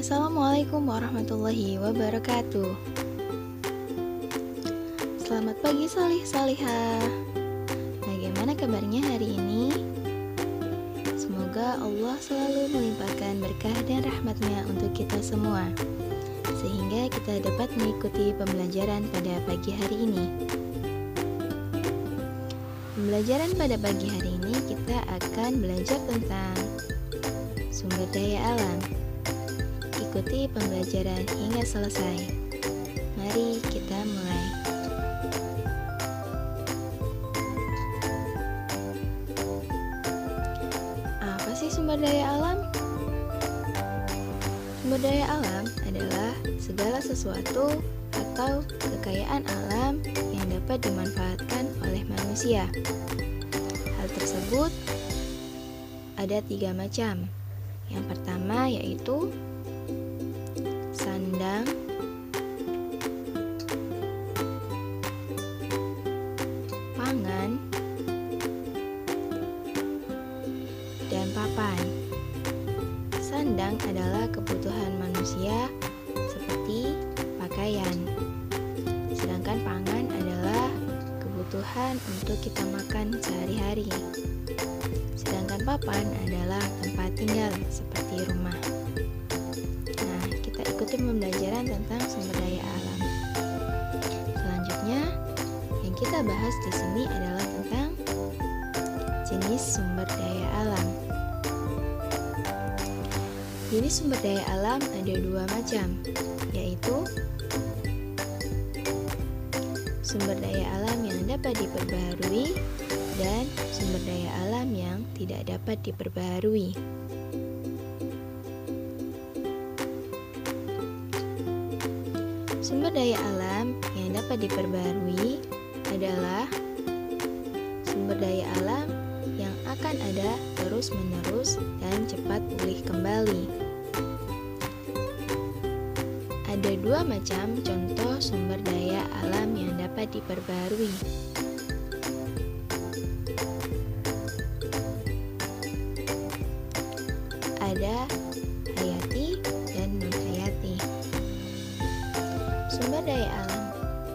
Assalamualaikum warahmatullahi wabarakatuh. Selamat pagi salih salihah. Bagaimana kabarnya hari ini? Semoga Allah selalu melimpahkan berkah dan rahmatnya untuk kita semua, sehingga kita dapat mengikuti pembelajaran pada pagi hari ini. Pembelajaran pada pagi hari ini kita akan belajar tentang sumber daya alam. Ikuti pembelajaran hingga selesai. Mari kita mulai. Apa sih sumber daya alam? Sumber daya alam adalah segala sesuatu atau kekayaan alam yang dapat dimanfaatkan oleh manusia. Hal tersebut ada 3 macam. Yang pertama yaitu sandang, pangan, dan papan. Sandang adalah kebutuhan manusia seperti pakaian, sedangkan pangan adalah kebutuhan untuk kita makan sehari-hari. Sedangkan papan adalah tempat tinggal seperti rumah. Ikuti pembelajaran tentang sumber daya alam. Selanjutnya, yang kita bahas di sini adalah tentang jenis sumber daya alam. Jenis sumber daya alam ada 2 macam, yaitu sumber daya alam yang dapat diperbaharui dan sumber daya alam yang tidak dapat diperbaharui. Sumber daya alam yang dapat diperbarui adalah sumber daya alam yang akan ada terus-menerus dan cepat pulih kembali. Ada 2 macam contoh sumber daya alam yang dapat diperbarui. Ada hayati dan non-hayati. Sumber daya alam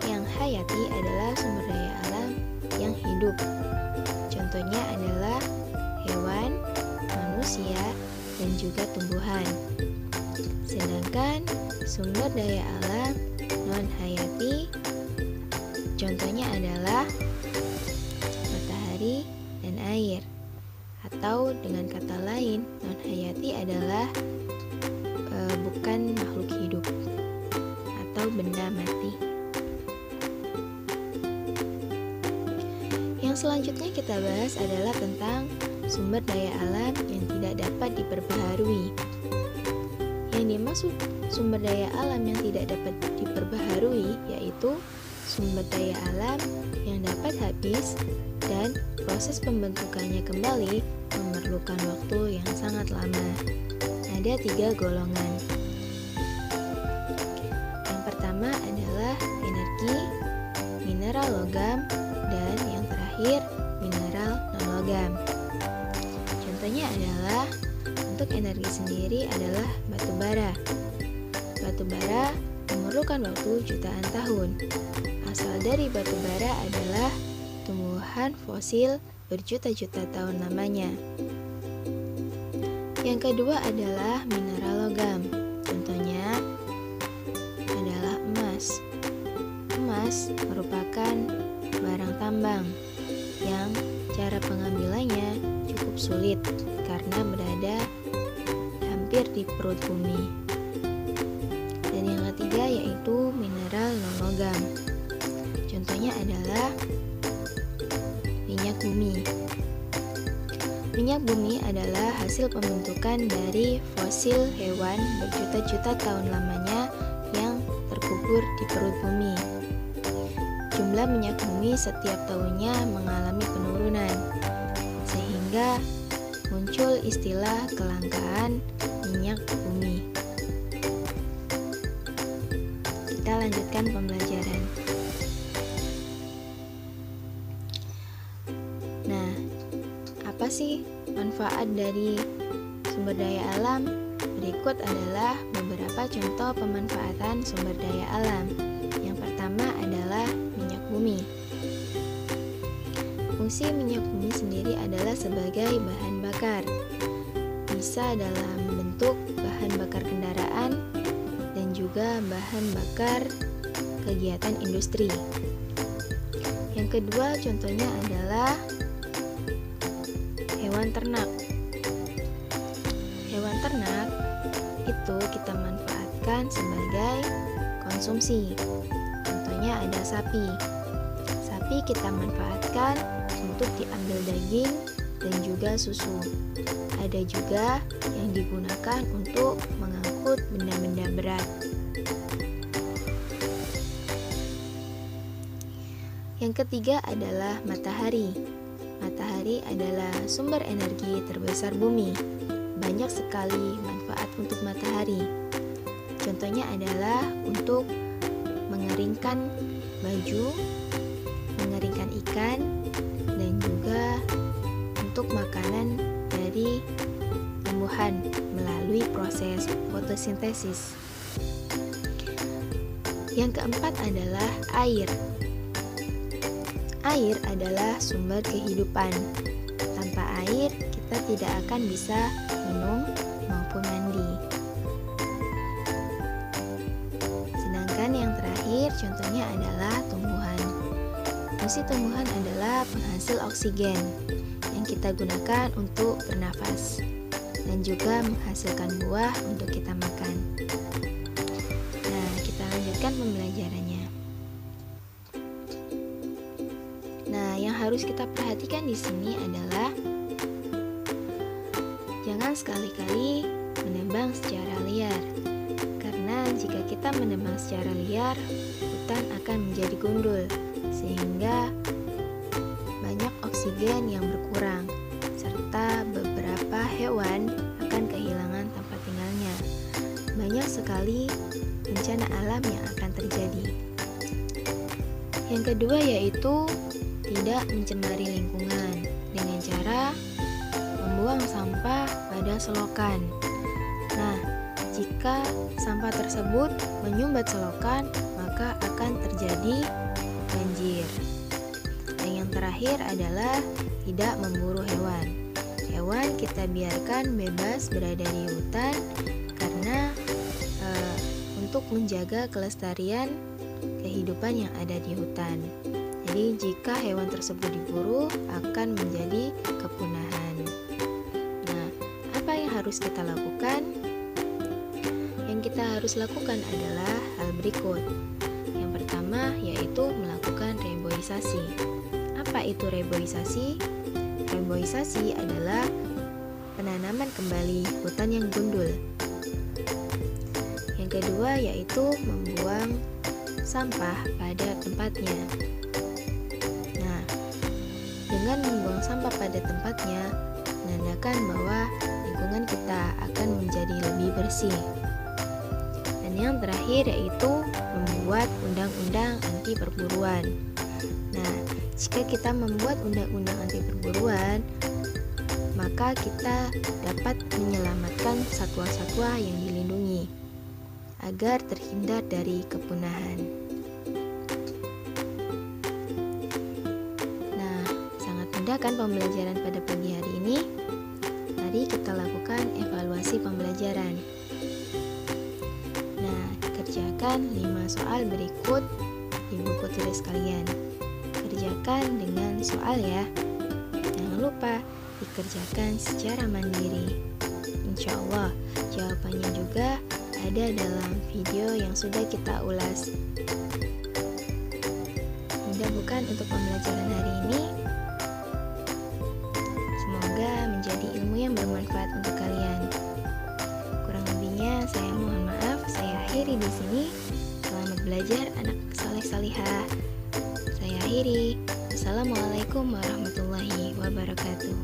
yang hayati adalah sumber daya alam yang hidup. Contohnya adalah hewan, manusia, dan juga tumbuhan. Sedangkan sumber daya alam non-hayati contohnya adalah matahari dan air. Atau dengan kata lain, non-hayati adalah bukan makhluk hidup atau benda mati. Yang selanjutnya kita bahas adalah tentang sumber daya alam yang tidak dapat diperbaharui. Yang dimaksud sumber daya alam yang tidak dapat diperbaharui yaitu sumber daya alam yang dapat habis dan proses pembentukannya kembali memerlukan waktu yang sangat lama. Ada 3 golongan. Pertama adalah energi, mineral logam, dan yang terakhir mineral non-logam. Contohnya adalah untuk energi sendiri adalah batu bara. Batu bara memerlukan waktu jutaan tahun. Asal dari batu bara adalah tumbuhan fosil berjuta-juta tahun lamanya. Yang kedua adalah mineral logam. Contohnya emas merupakan barang tambang yang cara pengambilannya cukup sulit karena berada hampir di perut bumi. Dan yang ketiga yaitu mineral non-logam. Contohnya adalah minyak bumi. Minyak bumi adalah hasil pembentukan dari fosil hewan berjuta-juta tahun lamanya yang terkubur di perut bumi. Jumlah minyak bumi setiap tahunnya mengalami penurunan, sehingga muncul istilah kelangkaan minyak bumi. Kita lanjutkan pembelajaran. Nah, apa sih manfaat dari sumber daya alam? Berikut adalah beberapa contoh pemanfaatan sumber daya alam. Yang pertama adalah minyak bumi. Fungsi minyak bumi sendiri adalah sebagai bahan bakar. Bisa dalam bentuk bahan bakar kendaraan dan juga bahan bakar kegiatan industri. Yang kedua contohnya adalah hewan ternak. Hewan ternak itu kita manfaatkan sebagai konsumsi. Contohnya ada sapi. Sapi kita manfaatkan untuk diambil daging dan juga susu. Ada juga yang digunakan untuk mengangkut benda-benda berat. Yang ketiga adalah matahari. Matahari adalah sumber energi terbesar bumi. Banyak sekali manfaat untuk matahari. Contohnya adalah untuk mengeringkan baju, mengeringkan ikan, dan juga untuk makanan dari tumbuhan melalui proses fotosintesis. Yang keempat adalah air. Air adalah sumber kehidupan. Tanpa air, kita tidak akan bisa minum maupun mandi. Sedangkan yang terakhir contohnya adalah tumbuhan. Fungsi tumbuhan adalah penghasil oksigen yang kita gunakan untuk bernafas dan juga menghasilkan buah untuk kita makan. Nah, kita lanjutkan pembelajarannya. Nah, yang harus kita perhatikan di sini adalah jangan sekali-kali menebang secara liar. Karena jika kita menebang secara liar, hutan akan menjadi gundul sehingga banyak oksigen yang berkurang serta beberapa hewan akan kehilangan tempat tinggalnya. Banyak sekali bencana alam yang akan terjadi. Yang kedua yaitu tidak mencemari lingkungan dengan cara membuang sampah pada selokan. Nah, jika sampah tersebut menyumbat selokan, maka akan terjadi banjir. Dan yang terakhir adalah tidak memburu hewan. Hewan kita biarkan bebas berada di hutan karena untuk menjaga kelestarian kehidupan yang ada di hutan. Jadi jika hewan tersebut diburu akan menjadi kepunahan. Nah, apa yang harus kita lakukan? Yang kita harus lakukan adalah hal berikut. Yang pertama yaitu melakukan reboisasi. Apa itu reboisasi? Reboisasi adalah penanaman kembali hutan yang gundul. Yang kedua yaitu membuang sampah pada tempatnya. Nah, dengan membuang sampah pada tempatnya, menandakan bahwa lingkungan kita akan menjadi lebih bersih. Dan yang terakhir yaitu membuat undang-undang anti perburuan. Nah, jika kita membuat undang-undang anti perburuan, maka kita dapat menyelamatkan satwa-satwa yang dilindungi agar terhindar dari kepunahan. Nah, sangat mudah kan pembelajaran pada pagi hari ini? Mari kita lakukan evaluasi pembelajaran. Nah, kerjakan 5 soal berikut di buku tulis kalian. Kerjakan dengan soal ya. Jangan lupa dikerjakan secara mandiri. Insya Allah jawabannya juga ada dalam video yang sudah kita ulas. Mudah bukan untuk pembelajaran hari ini? Semoga menjadi ilmu yang bermanfaat untuk kalian. Kurang lebihnya saya mohon maaf. Saya akhiri di sini. Selamat belajar anak saleh salihah. Saya akhiri. Assalamualaikum warahmatullahi wabarakatuh.